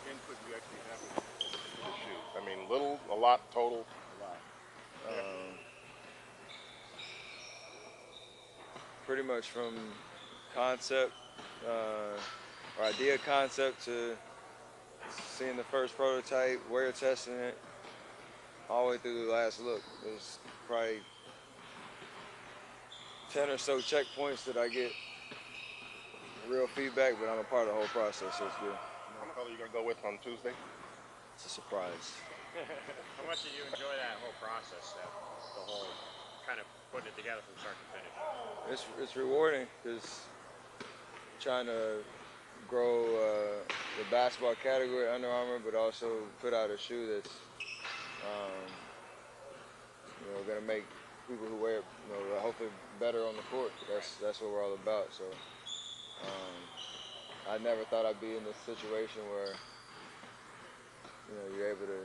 input do you actually have into the shoot? I mean, little, a lot, total, a lot. Um, Pretty much from concept or idea concept to seeing the first prototype, wear testing it, all the way through the last look. There's probably 10 or so checkpoints that I get real feedback, but I'm a part of the whole process, so it's good. You know what color you're gonna go with on Tuesday? It's a surprise. How much did you enjoy that whole process, the whole kind of putting it together from start to finish? It's rewarding because trying to grow the basketball category at Under Armour, but also put out a shoe that's um, gonna make people who wear it, hopefully better on the court. That's what we're all about. So um, I never thought I'd be in this situation where you're able to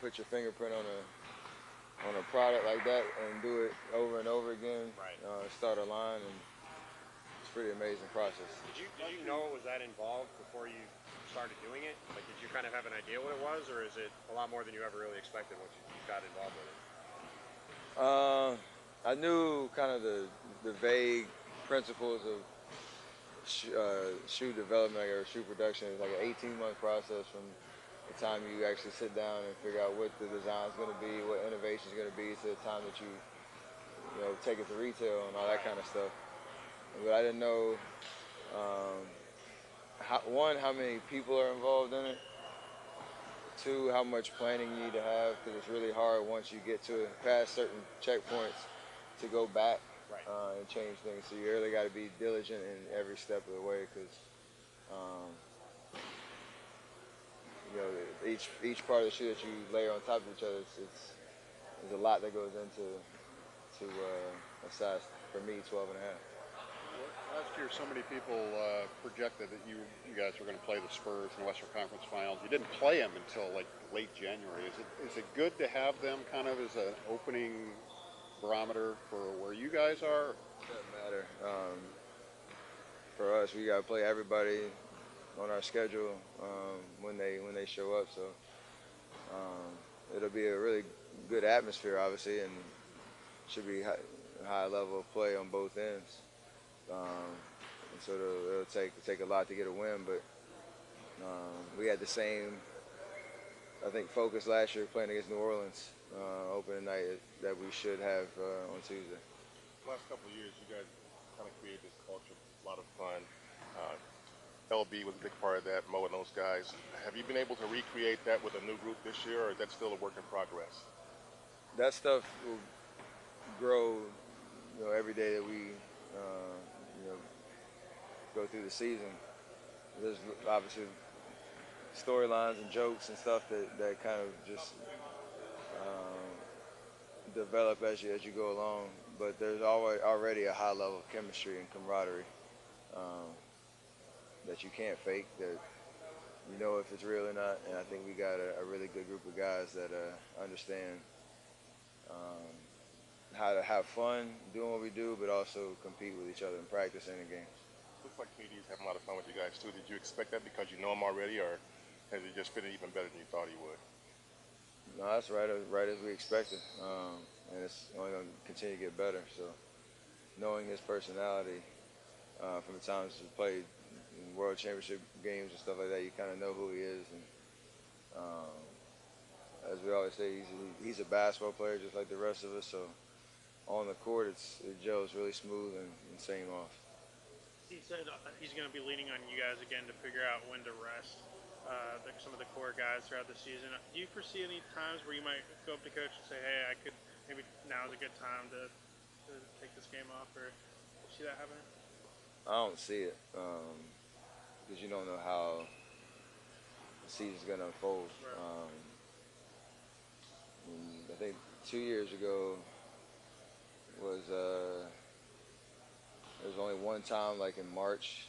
put your fingerprint on a product like that and do it over and over again. Right. Start a line, and it's a pretty amazing process. Did you know it was that involved before you started doing it? Like, did you kind of have an idea what it was, or is it a lot more than you ever really expected once you got involved with it? I knew kind of the vague principles of shoe development or shoe production. It's like an 18-month process from the time you actually sit down and figure out what the design is going to be, what innovation is going to be, to the time that you take it to retail and all that kind of stuff. But I didn't know how many people are involved in it. Two, how much planning you need to have, because it's really hard once you get to past certain checkpoints to go back Right. and change things. So you really got to be diligent in every step of the way, because um, each part of the shoe that you layer on top of each other, there's a lot that goes into a size, for me, 12 and a half. Last year, so many people projected that you guys were going to play the Spurs in the Western Conference Finals. You didn't play them until like late January. Is it good to have them kind of as an opening barometer for where you guys are? It doesn't matter. For us, we got to play everybody on our schedule when they show up. So it'll be a really good atmosphere, obviously, and should be high level of play on both ends. And so it'll take a lot to get a win, but we had the same, I think, focus last year playing against New Orleans opening night that we should have on Tuesday. Last couple of years, you guys kind of created this culture, a lot of fun. Uh, LB was a big part of that, Mo and those guys. Have you been able to recreate that with a new group this year, or is that still a work in progress? That stuff will grow, every day that we, you know, go through the season. There's obviously storylines and jokes and stuff that kind of just develop as you go along. But there's already a high level of chemistry and camaraderie um, that you can't fake. That you know if it's real or not. And I think we got a really good group of guys that understand um, how to have fun doing what we do, but also compete with each other in practice and in games. Looks like KD's having a lot of fun with you guys too. Did you expect that because you know him already, or has he just fitted even better than you thought he would? No, that's right as we expected, and it's only going to continue to get better. So knowing his personality from the times he played in World Championship games and stuff like that, you kind of know who he is. And um, as we always say, he's a basketball player just like the rest of us. So on the court, it gels really smooth and same off. He said he's going to be leaning on you guys again to figure out when to rest some of the core guys throughout the season. Do you foresee any times where you might go up to coach and say, "Hey, I could maybe now is a good time to take this game off," or see that happening? I don't see it because you don't know how the season's going to unfold. Right. I think 2 years ago was there was only one time, like in March,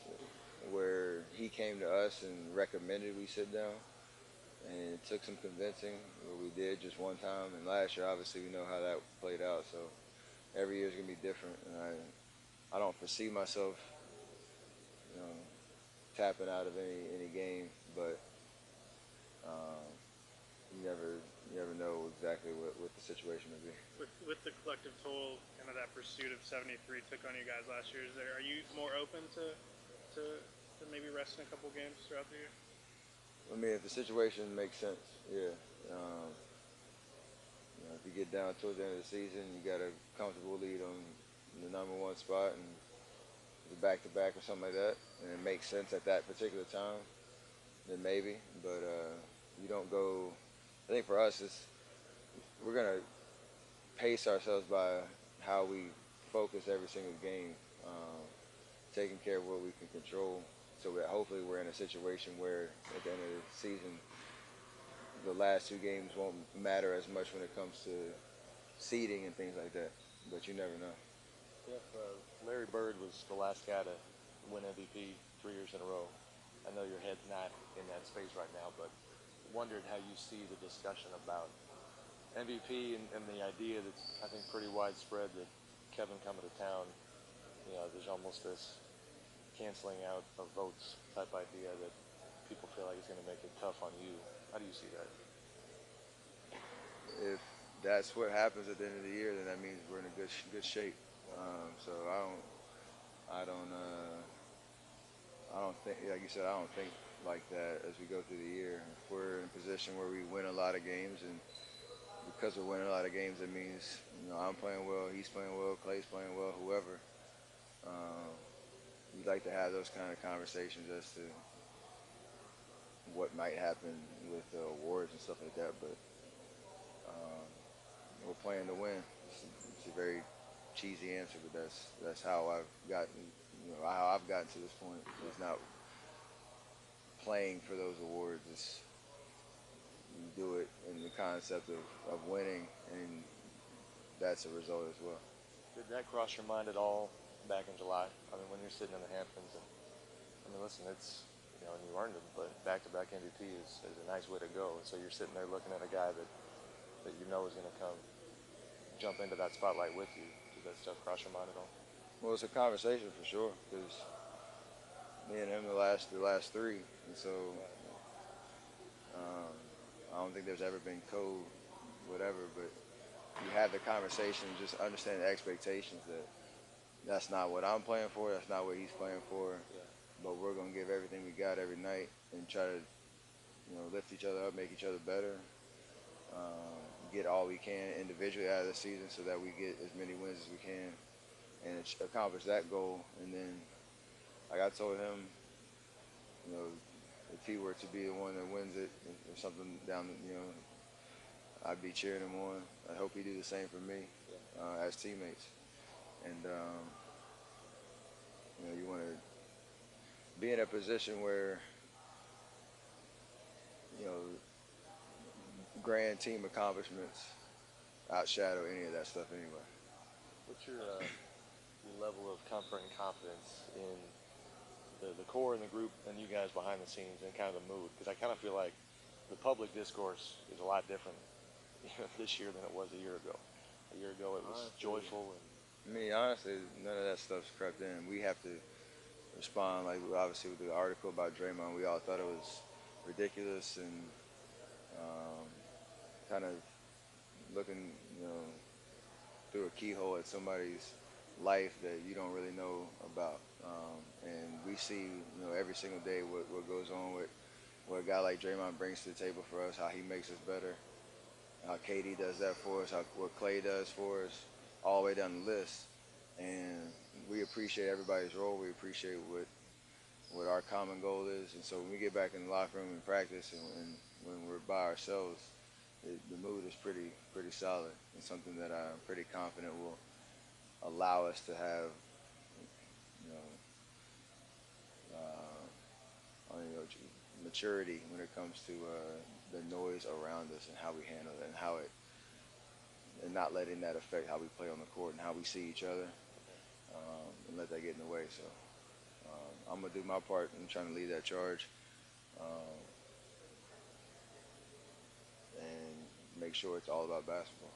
where he came to us and recommended we sit down, and it took some convincing, but we did just one time. And last year, obviously, we know how that played out. So every year is gonna be different, and I don't foresee myself, you know, tapping out of any game, but situation would be. With the collective toll, kind of that pursuit of 73 took on you guys last year. Are you more open to maybe resting a couple games throughout the year? I mean, if the situation makes sense, yeah. If you get down towards the end of the season, you got a comfortable lead on the #1 spot, and the back-to-back or something like that, and it makes sense at that particular time, then maybe. But you don't go. I think for us, we're gonna pace ourselves by how we focus every single game, taking care of what we can control, so that hopefully we're in a situation where at the end of the season, the last 2 games won't matter as much when it comes to seeding and things like that. But you never know. If Larry Bird was the last guy to win MVP 3 years in a row, I know your head's not in that space right now, but wondered how you see the discussion about MVP and the idea that's, I think, pretty widespread that Kevin coming to town, there's almost this canceling out of votes type idea that people feel like it's going to make it tough on you. How do you see that? If that's what happens at the end of the year, then that means we're in a good shape. So I don't think, like you said, I don't think like that as we go through the year. If we're in a position where we win a lot of games, and because we're winning a lot of games, it means I'm playing well, he's playing well, Clay's playing well, whoever. We'd like to have those kind of conversations as to what might happen with the awards and stuff like that, but we're playing to win. It's a very cheesy answer, but that's how I've gotten, how I've gotten to this point. It's not playing for those awards. It's you do it in the concept of winning, and that's a result as well. Did that cross your mind at all back in July? I mean, when you're sitting in the Hamptons, and listen, it's and you earned them, but back-to-back MVP is a nice way to go. And so you're sitting there looking at a guy that is going to come jump into that spotlight with you. Did that stuff cross your mind at all? Well, it's a conversation for sure, because me and him the last 3, and so I don't think there's ever been code, whatever, but you have the conversation, just understand the expectations that that's not what I'm playing for, that's not what he's playing for, but we're going to give everything we got every night and try to, lift each other up, make each other better, get all we can individually out of the season so that we get as many wins as we can and accomplish that goal. And then, like I told him, if he were to be the one that wins it or something down, I'd be cheering him on. I hope he do the same for me as teammates. And, you want to be in a position where, grand team accomplishments outshadow any of that stuff anyway. What's your level of comfort and confidence in the core and the group and you guys behind the scenes and kind of the mood? Because I kind of feel like the public discourse is a lot different this year than it was a year ago. A year ago it was joyful. Honestly, none of that stuff's crept in. We have to respond, like obviously with the article about Draymond, we all thought it was ridiculous and kind of looking, through a keyhole at somebody's life that you don't really know about. And we see, every single day what goes on with what a guy like Draymond brings to the table for us, how he makes us better, how KD does that for us, what Clay does for us, all the way down the list. And we appreciate everybody's role. We appreciate what our common goal is. And so when we get back in the locker room and practice and when we're by ourselves, the mood is pretty solid, and something that I'm pretty confident will allow us to have, maturity when it comes to the noise around us and how we handle it and not letting that affect how we play on the court and how we see each other, and let that get in the way. So I'm gonna do my part in trying to lead that charge. And make sure it's all about basketball.